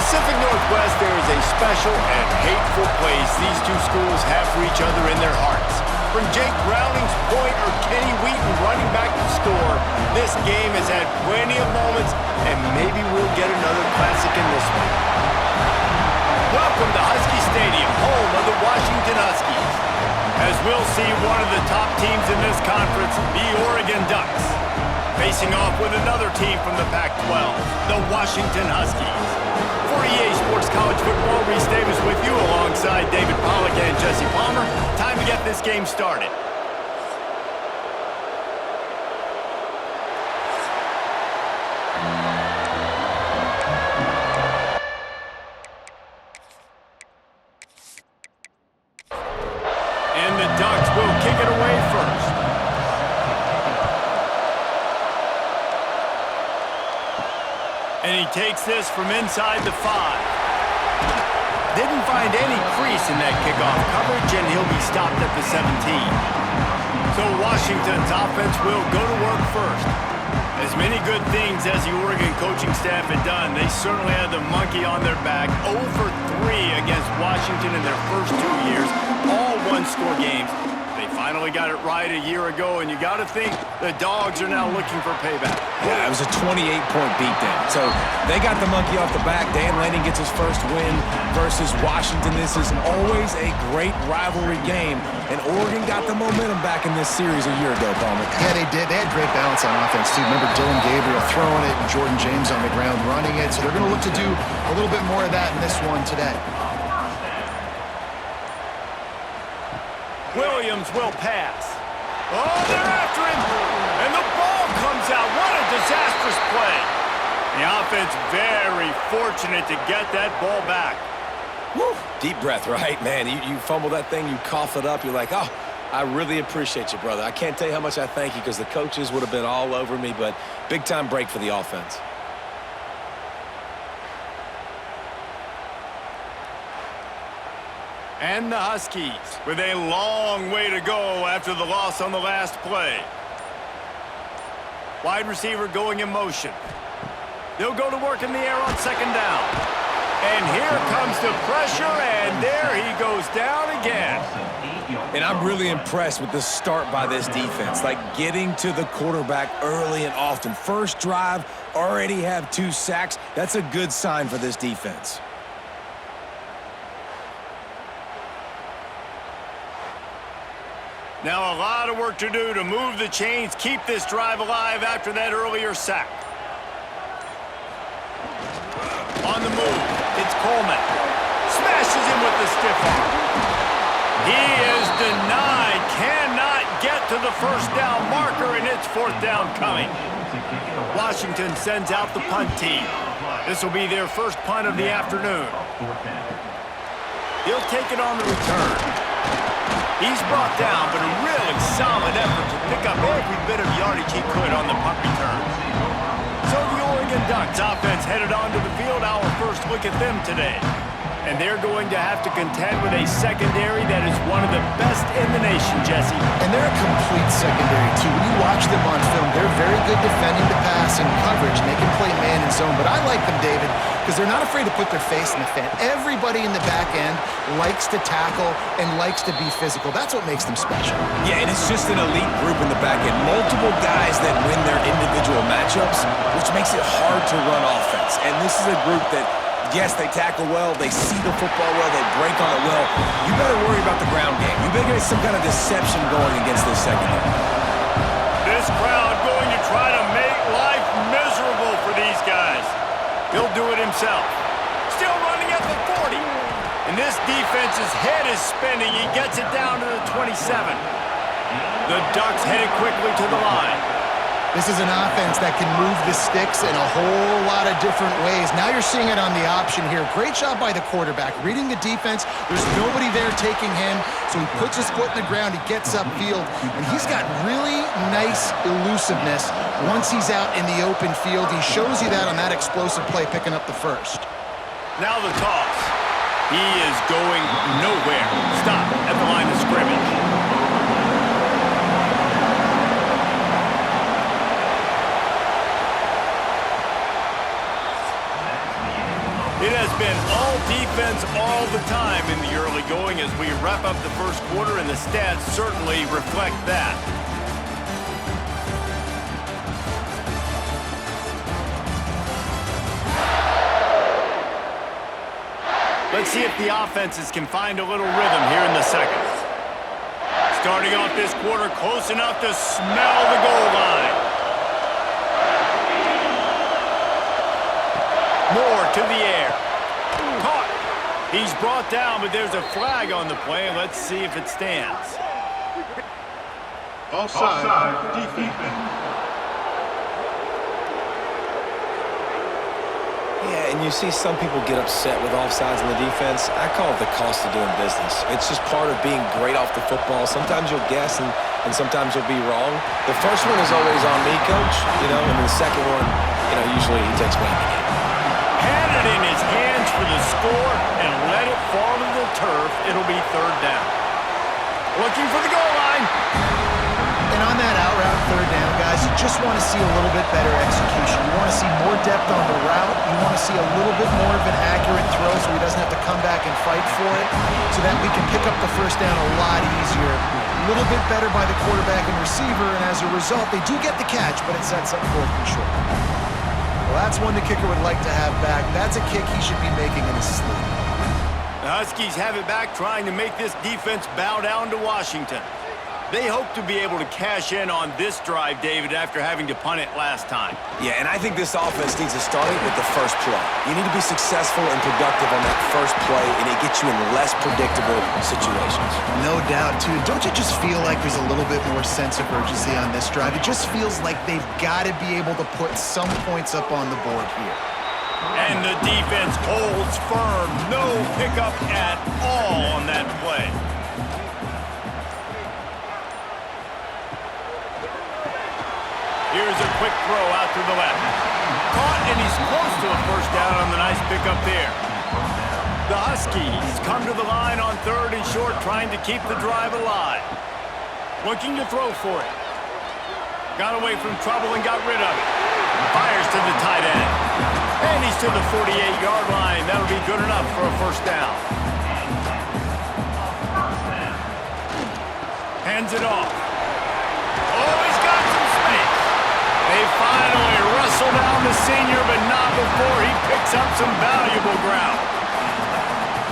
Pacific Northwest, there is a special and hateful place these two schools have for each other in their hearts. From Jake Browning's point or Kenny Wheaton running back to score, this game has had plenty of moments, and maybe we'll get another classic in this one. Welcome to Husky Stadium, home of the Washington Huskies. As we'll see one of the top teams in this conference, the Oregon Ducks, facing off with another team from the Pac-12, the Washington Huskies. For EA Sports College Football, Reese Davis with you alongside David Pollack and Jesse Palmer. Time to get this game started. And the Ducks will kick it away first. And he takes this from inside the 5. Didn't find any crease in that kickoff coverage, and he'll be stopped at the 17. So Washington's offense will go to work first. As many good things as the Oregon coaching staff had done, they certainly had the monkey on their back. 0 for 3 against Washington in their first 2 years, all one-score games. They finally got it right a year ago, and you got to think the Dogs are now looking for payback. Yeah, it was a 28-point beatdown. So they got the monkey off the back. Dan Lanning gets his first win versus Washington. This is always a great rivalry game, and Oregon got the momentum back in this series a year ago, Palmer. Yeah, they did. They had great balance on offense, too. Remember Dylan Gabriel throwing it and Jordan James on the ground running it. So they're going to look to do a little bit more of that in this one today. Williams will pass. Oh, they're after him. And the ball comes out. What a disastrous play. The offense very fortunate to get that ball back. Woo. Deep breath, right? Man, you fumble that thing, you cough it up. You're like, oh, I really appreciate you, brother. I can't tell you how much I thank you because the coaches would have been all over me, but big-time break for the offense. And the Huskies with a long way to go after the loss on the last play. Wide receiver going in motion. They'll go to work in the air on second down. And here comes the pressure, and there he goes down again. And I'm really impressed with the start by this defense, like getting to the quarterback early and often. First drive, already have 2 sacks. That's a good sign for this defense. Now a lot of work to do to move the chains, keep this drive alive after that earlier sack. On the move, it's Coleman. Smashes him with the stiff arm. He is denied, cannot get to the first down marker, and it's 4th down coming. Washington sends out the punt team. This will be their first punt of the afternoon. He'll take it on the return. He's brought down, but a really solid effort to pick up every bit of yardage he could on the punt return. So the Oregon Ducks offense headed onto the field. Our first look at them today. And they're going to have to contend with a secondary that is one of the best in the nation, Jesse. And they're a complete secondary, too. When you watch them on film, they're very good defending the pass and coverage, and they can play man and zone. But I like them, David, because they're not afraid to put their face in the fan. Everybody in the back end likes to tackle and likes to be physical. That's what makes them special. Yeah, and it's just an elite group in the back end. Multiple guys that win their individual matchups, which makes it hard to run offense. And this is a group that, yes, they tackle well, they see the football well, they break on it well. You better worry about the ground game. You better get some kind of deception going against this secondary. This crowd going to try to make life miserable for these guys. He'll do it himself. Still running at the 40. And this defense's head is spinning. He gets it down to the 27. The Ducks headed quickly to the line. This is an offense that can move the sticks in a whole lot of different ways. Now you're seeing it on the option here. Great job by the quarterback. Reading the defense, there's nobody there taking him, so he puts his foot in the ground, he gets upfield, and he's got really nice elusiveness once he's out in the open field. He shows you that on that explosive play, picking up the first. Now the toss. He is going nowhere. Stop at the line of scrimmage. It has been all defense all the time in the early going as we wrap up the first quarter, and the stats certainly reflect that. Let's see if the offenses can find a little rhythm here in the second. Starting off this quarter close enough to smell the goal line. Moore to the air. Caught. He's brought down, but there's a flag on the play. Let's see if it stands. Offside, defense. Yeah, and you see some people get upset with offsides in the defense. I call it the cost of doing business. It's just part of being great off the football. Sometimes you'll guess and sometimes you'll be wrong. The first one is always on me, Coach, and the second one, usually he takes blame again. Had it in his hands for the score and let it fall to the turf. It'll be third down. Looking for the goal line. And on that out route third down, guys, you just want to see a little bit better execution. You want to see more depth on the route. You want to see a little bit more of an accurate throw so he doesn't have to come back and fight for it, so that we can pick up the first down a lot easier. A little bit better by the quarterback and receiver, and as a result, they do get the catch, but it sets up fourth and short. Well, that's one the kicker would like to have back. That's a kick he should be making in his sleep. The Huskies have it back, trying to make this defense bow down to Washington. They hope to be able to cash in on this drive, David, after having to punt it last time. Yeah, and I think this offense needs to start with the first play. You need to be successful and productive on that first play, and it gets you in less predictable situations. No doubt, too. Don't you just feel like there's a little bit more sense of urgency on this drive? It just feels like they've got to be able to put some points up on the board here. And the defense holds firm. No pickup at all on that play. Here's a quick throw out to the left. Caught, and he's close to a first down on the nice pickup there. The Huskies come to the line on third and short, trying to keep the drive alive. Looking to throw for it. Got away from trouble and got rid of it. Fires to the tight end. And he's to the 48-yard line. That'll be good enough for a first down. Hands it off. Oh, he's got some space. They finally wrestle down the senior, but not before he picks up some valuable ground.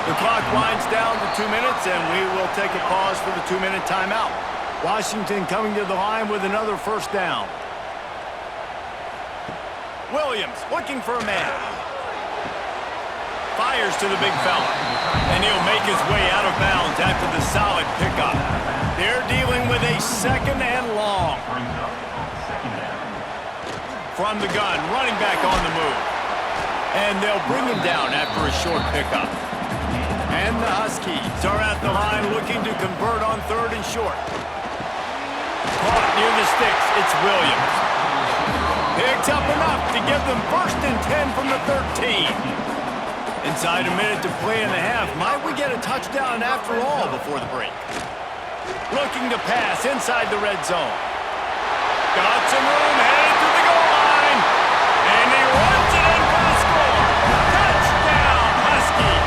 The clock winds down to 2 minutes, and we will take a pause for the 2-minute timeout. Washington coming to the line with another first down. Williams looking for a man. Fires to the big fella. And he'll make his way out of bounds after the solid pickup. They're dealing with a second and long. From the gun, running back on the move. And they'll bring him down after a short pickup. And the Huskies are at the line looking to convert on third and short. Caught near the sticks, it's Williams. Picks up enough to give them first and 10 from the 13. Inside a minute to play in the half. Might we get a touchdown after all before the break? Looking to pass inside the red zone. Got some room, headed to the goal line. And he runs it in for the score. Touchdown, Huskies.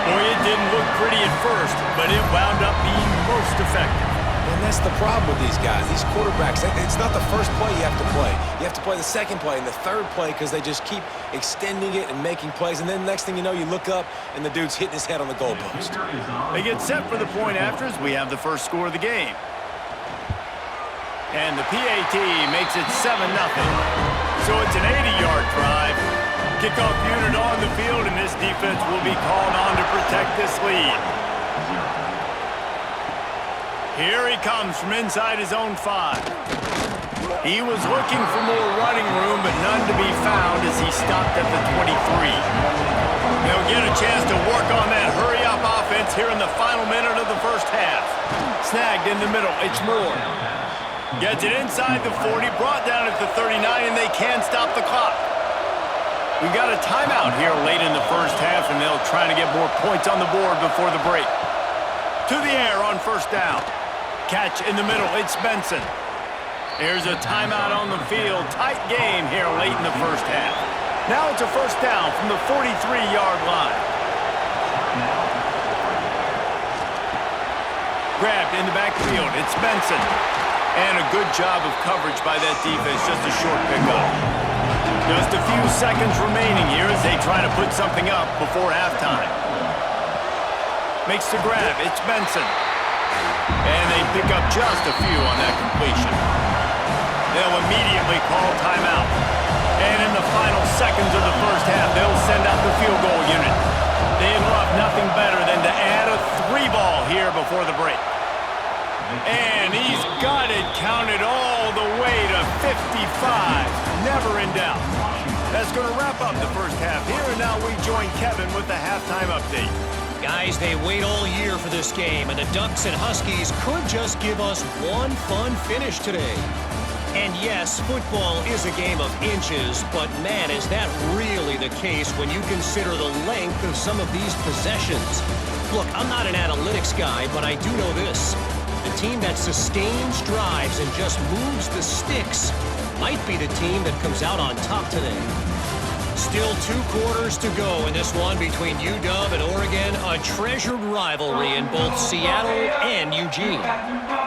Boy, it didn't look pretty at first, but it wound up being most effective. And that's the problem with these guys. These quarterbacks, it's not the first play you have to play. You have to play the second play and the third play because they just keep extending it and making plays. And then next thing you know, you look up and the dude's hitting his head on the goalpost. They get set for the point afters. We have the first score of the game. And the PAT makes it 7-0. So it's an 80-yard drive. Kickoff unit on the field, and this defense will be called on to protect this lead. Here he comes from inside his own 5. He was looking for more running room, but none to be found as he stopped at the 23. They'll get a chance to work on that hurry-up offense here in the final minute of the first half. Snagged in the middle, it's Moore. Gets it inside the 40, brought down at the 39, and they can't stop the clock. We've got a timeout here late in the first half, and they'll try to get more points on the board before the break. To the air on first down. Catch in the middle, it's Benson. There's a timeout on the field. Tight game here late in the first half. Now it's a first down from the 43-yard line. Grabbed in the backfield. It's Benson. And a good job of coverage by that defense. Just a short pickup. Just a few seconds remaining here as they try to put something up before halftime. Makes the grab. It's Benson. And they pick up just a few on that completion. They'll immediately call timeout. And in the final seconds of the first half, they'll send out the field goal unit. They'd love nothing better than to add a 3-ball here before the break. And he's got it counted all the way to 55. Never in doubt. That's going to wrap up the first half here, and now we join Kevin with the halftime update. Guys, they wait all year for this game, and the Ducks and Huskies could just give us one fun finish today. And yes, football is a game of inches, but man, is that really the case when you consider the length of some of these possessions. Look, I'm not an analytics guy, but I do know this. The team that sustains drives and just moves the sticks might be the team that comes out on top today. Still 2 quarters to go in this one between UW and Oregon, a treasured rivalry in both Seattle and Eugene.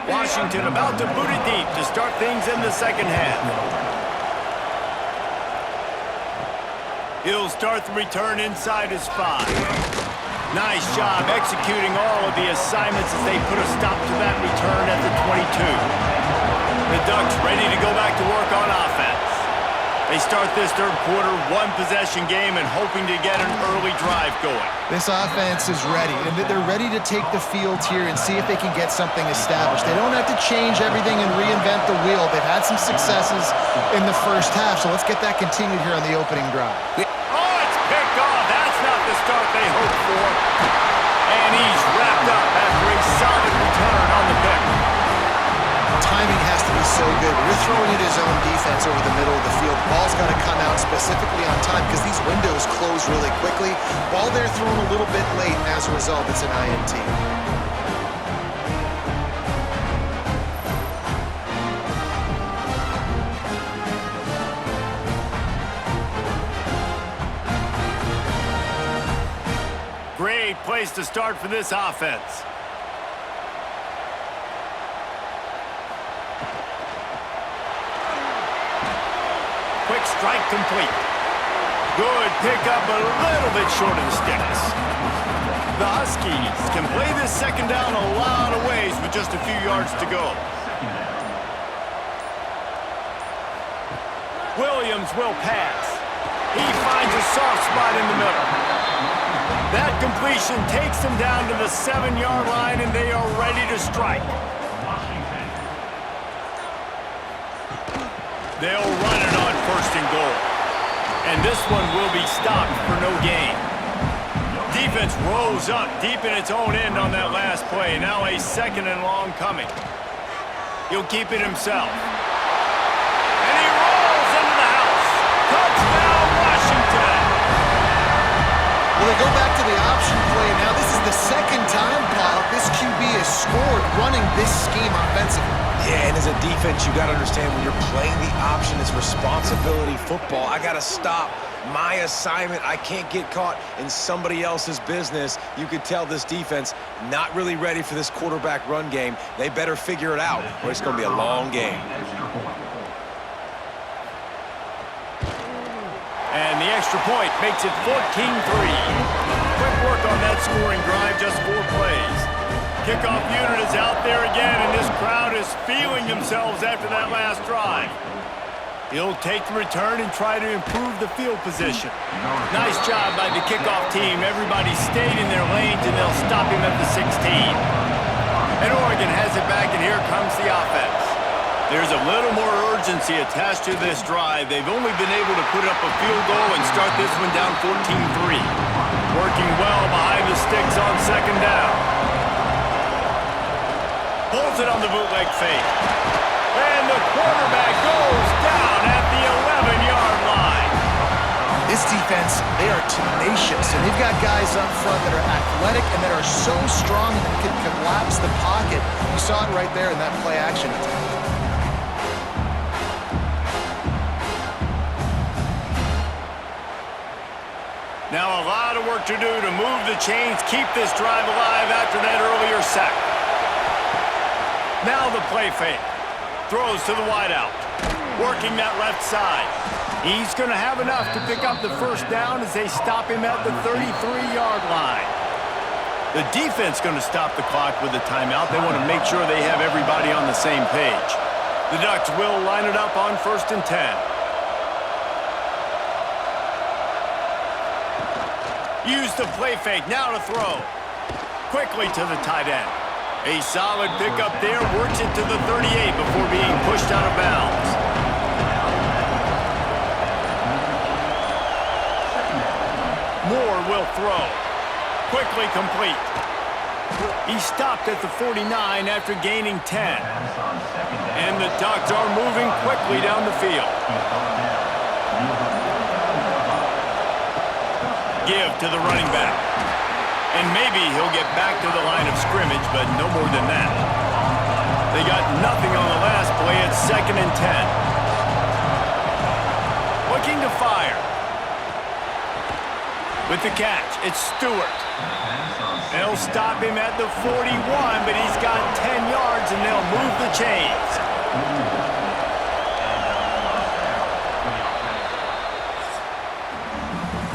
Washington about to boot it deep to start things in the second half. He'll start the return inside his 5. Nice job executing all of the assignments as they put a stop to that return at the 22. The Ducks ready to go back to work on offense. They start this third quarter one-possession game and hoping to get an early drive going. This offense is ready, and they're ready to take the field here and see if they can get something established. They don't have to change everything and reinvent the wheel. They've had some successes in the first half, so let's get that continued here on the opening drive. Oh, it's picked off. That's not the start they hoped for. And he's wrapped up after a solid return on the pick. Timing has to be so good. When you're throwing at his own defense over the middle of the field, the ball's got to come out specifically on time because these windows close really quickly. Ball there thrown a little bit late, and as a result, it's an INT. Great place to start for this offense. Quick strike complete. Good pickup, a little bit short of the sticks. The Huskies can play this second down a lot of ways with just a few yards to go. Williams will pass. He finds a soft spot in the middle. That completion takes them down to the 7-yard line, and they are ready to strike. They'll run it on first and goal. And this one will be stopped for no gain. Defense rolls up deep in its own end on that last play. Now a second and long coming. He'll keep it himself. And he rolls into the house. Touchdown, Washington! Well, they go back to the option play. Now this is the second time, Paul, this QB has scored running this scheme offensively. Yeah, and as a defense, you got to understand when you're playing the option, it's responsibility football. I got to stop my assignment. I can't get caught in somebody else's business. You could tell this defense not really ready for this quarterback run game. They better figure it out, or it's going to be a long game. And the extra point makes it 14-3. Quick work on that scoring drive, just 4 plays. Kickoff unit is out there again, and this crowd is feeling themselves after that last drive. He'll take the return and try to improve the field position. Nice job by the kickoff team. Everybody stayed in their lanes, and they'll stop him at the 16. And Oregon has it back, and here comes the offense. There's a little more urgency attached to this drive. They've only been able to put up a field goal and start this one down 14-3. Working well behind the sticks on second down. Pulls it on the bootleg fake. And the quarterback goes down at the 11-yard line. This defense, they are tenacious, and they've got guys up front that are athletic and that are so strong that can collapse the pocket. You saw it right there in that play action attack. Now a lot of work to do to move the chains, keep this drive alive after that earlier sack. Now the play fake. Throws to the wideout. Working that left side. He's going to have enough to pick up the first down as they stop him at the 33-yard line. The defense going to stop the clock with a timeout. They want to make sure they have everybody on the same page. The Ducks will line it up on 1st and 10. Use the play fake, now to throw. Quickly to the tight end. A solid pickup there, works it to the 38 before being pushed out of bounds. Moore will throw. Quickly complete. He stopped at the 49 after gaining 10. And the Ducks are moving quickly down the field. Give to the running back. And maybe he'll get back to the line of scrimmage, but no more than that. They got nothing on the last play. It's 2nd and 10. Looking to fire. With the catch, it's Stewart. They'll stop him at the 41, but he's got 10 yards, and they'll move the chains.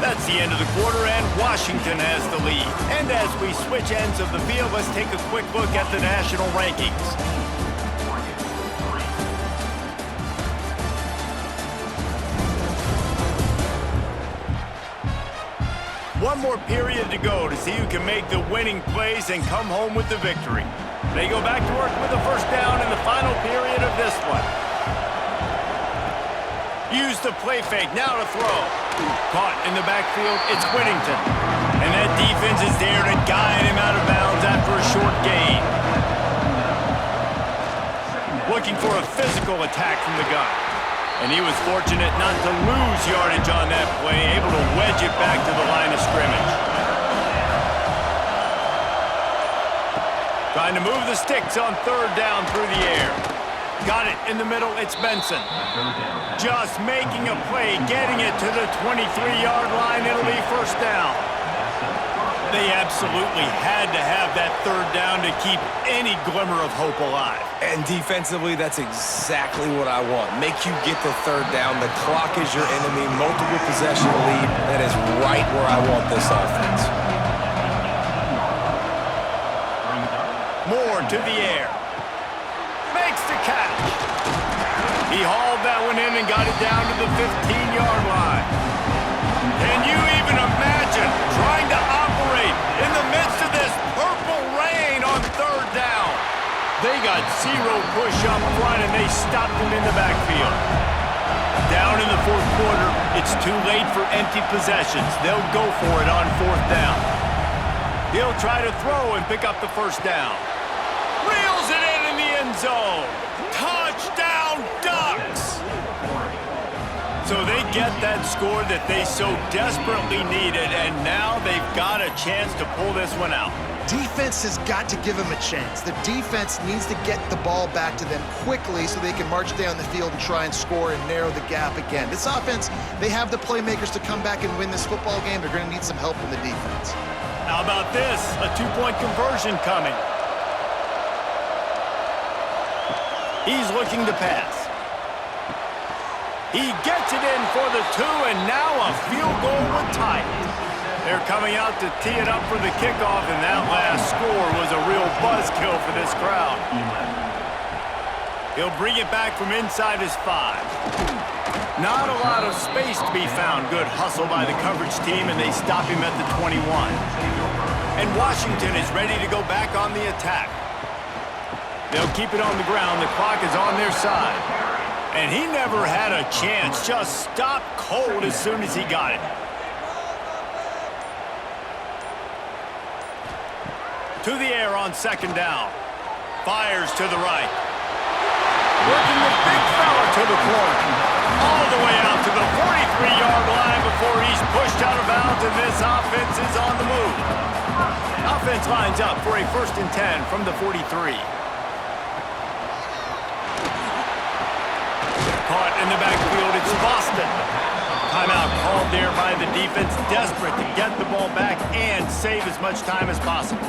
That's the end of the quarter, and Washington has the lead. And as we switch ends of the field, let's take a quick look at the national rankings. One more period to go to see who can make the winning plays and come home with the victory. They go back to work with the first down in the final period of this one. Use the play fake, now to throw. Caught in the backfield, it's Whittington. And that defense is there to guide him out of bounds after a short gain. Looking for a physical attack from the gun. And he was fortunate not to lose yardage on that play, able to wedge it back to the line of scrimmage. Trying to move the sticks on 3rd down through the air. Got it in the middle, it's Benson. Just making a play, getting it to the 23-yard line, it'll be 1st down. They absolutely had to have that 3rd down to keep any glimmer of hope alive. And defensively, that's exactly what I want. Make you get the 3rd down. The clock is your enemy. Multiple possession lead. That is right where I want this offense. Moore to the air. Makes the catch. He hauled that one in and got it down to the 15-yard line. Can you even imagine trying to operate in the midst of this purple rain on 3rd down? They got 0 push up front, and they stopped him in the backfield. Down in the 4th quarter, it's too late for empty possessions. They'll go for it on 4th down. He'll try to throw and pick up the 1st down. Reels it in the end zone. Touchdown, Ducks! So they get that score that they so desperately needed, and now they've got a chance to pull this one out. Defense has got to give them a chance. The defense needs to get the ball back to them quickly so they can march down the field and try and score and narrow the gap again. This offense, they have the playmakers to come back and win this football game. They're going to need some help from the defense. How about this? A 2-point conversion coming. He's looking to pass. He gets it in for the 2, and now a field goal would tie it. They're coming out to tee it up for the kickoff, and that last score was a real buzzkill for this crowd. He'll bring it back from inside his 5. Not a lot of space to be found. Good hustle by the coverage team, and they stop him at the 21. And Washington is ready to go back on the attack. They'll keep it on the ground. The clock is on their side. And he never had a chance. Just stopped cold as soon as he got it. To the air on 2nd down. Fires to the right. Working the big fella to the corner. All the way out to the 43-yard line before he's pushed out of bounds, and this offense is on the move. Offense lines up for a 1st and 10 from the 43. Caught in the backfield, it's Boston. Timeout called there by by the defense, desperate to get the ball back and save as much time as possible.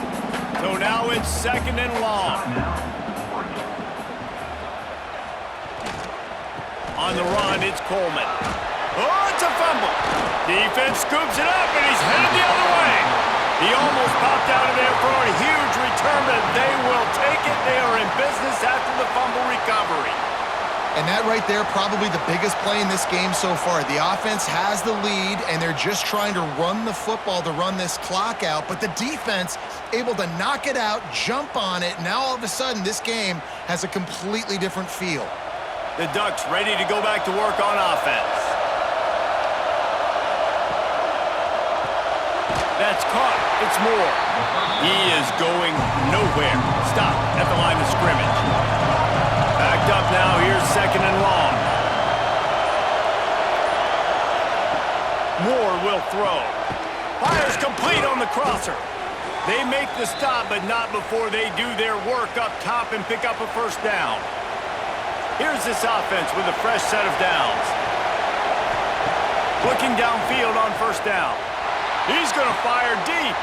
So now it's 2nd and long. On the run, it's Coleman. Oh, it's a fumble. Defense scoops it up, and he's headed the other way. He almost popped out of there for a huge return, but they will take it. They are in business after the fumble recovery. And that right there, probably the biggest play in this game so far. The offense has the lead, and they're just trying to run the football to run this clock out. But the defense able to knock it out, jump on it. Now all of a sudden, this game has a completely different feel. The Ducks ready to go back to work on offense. That's caught. It's Moore. He is going nowhere. Stop at the line of scrimmage. Backed up now. Here's 2nd and long. Moore will throw. Fires complete on the crosser. They make the stop, but not before they do their work up top and pick up a 1st down. Here's this offense with a fresh set of downs. Looking downfield on 1st down. He's going to fire deep.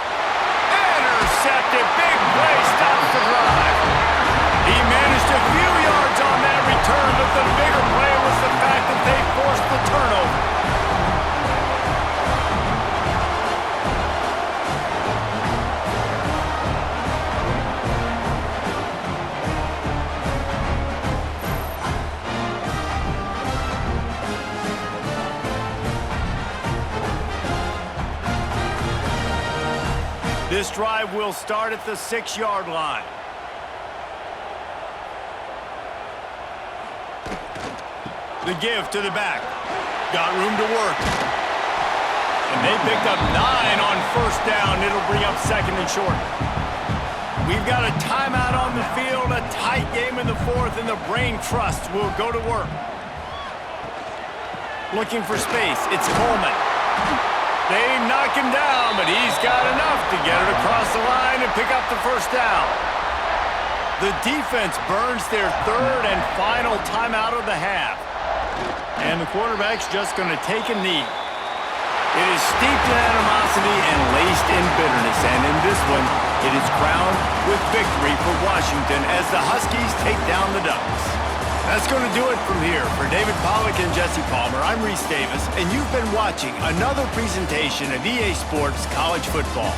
Intercepted. Big play. Stops the drive. He managed a few yards on that return, but the bigger play was the fact that they forced the turnover. This drive will start at the 6-yard line. The give to the back. Got room to work. And they picked up 9 on 1st down. It'll bring up 2nd and short. We've got a timeout on the field, a tight game in the 4th, and the brain trust will go to work. Looking for space. It's Coleman. They knock him down, but he's got enough to get it across the line and pick up the 1st down. The defense burns their 3rd and final timeout of the half. And the quarterback's just going to take a knee. It is steeped in animosity and laced in bitterness, and in this one, it is crowned with victory for Washington as the Huskies take down the Ducks. That's going to do it from here. For David Pollack and Jesse Palmer, I'm Reese Davis, and you've been watching another presentation of EA Sports College Football.